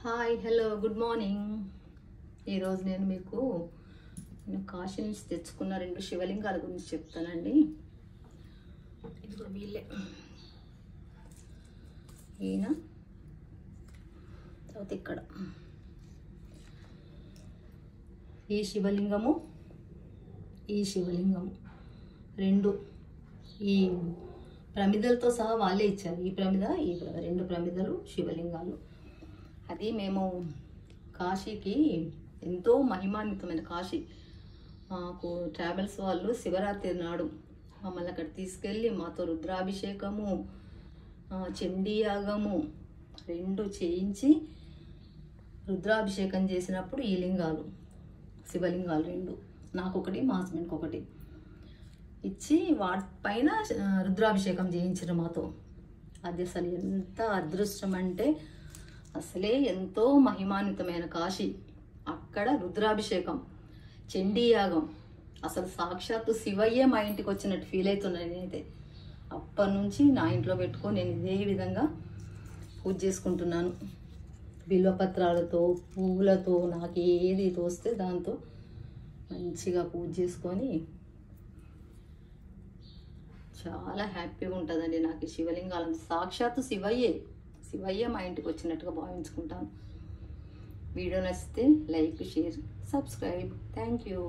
Hi hello good morning. ఈరోజు నేను మీకు కాశీ నుంచి తెచ్చుకున్న 2 శివలింగాల గురించి చెప్తానండి. ఇప్పుడు వీళ్ళే ఈయన తర్వాత ఇక్కడ ఈ శివలింగము 2 ఈ ప్రమిదలతో సహా వాళ్ళే ఇచ్చారు. ఈ ప్రమిద 2 ప్రమిదలు శివలింగాలు. అది మేము కాశీకి ఎంతో మహిమాన్వితమైన కాశీ, మాకు ట్రావెల్స్ వాళ్ళు శివరాత్రి నాడు మమ్మల్ని అక్కడ తీసుకెళ్ళి మాతో రుద్రాభిషేకము, చండీయాగము 2 చేయించి రుద్రాభిషేకం చేసినప్పుడు ఈ లింగాలు శివలింగాలు 2 నాకు ఒకటి, మా హస్బెండ్కి ఒకటి ఇచ్చి వాటిపైన రుద్రాభిషేకం చేయించారు మాతో. అది అసలు ఎంత అదృష్టం అంటే, అసలే ఎంతో మహిమాన్వితమైన కాశీ, అక్కడ రుద్రాభిషేకం, చండీయాగం, అసలు సాక్షాత్తు శివయ్యే మా ఇంటికి వచ్చినట్టు ఫీల్ అవుతున్నాను నేనైతే. అప్పటి నుంచి నా ఇంట్లో పెట్టుకొని నేను ఇదే విధంగా పూజ చేసుకుంటున్నాను. బిల్వపత్రాలతో, పువ్వులతో, నాకు ఏది తోస్తే దాంతో మంచిగా పూజ చేసుకొని చాలా హ్యాపీగా ఉంటుందండి. నాకు ఈ శివలింగాలు సాక్షాత్తు శివయ్య మా ఇంటికి వచ్చినట్టుగా భావించుకుంటాను. వీడియో నచ్చితే like, share, subscribe. Thank you.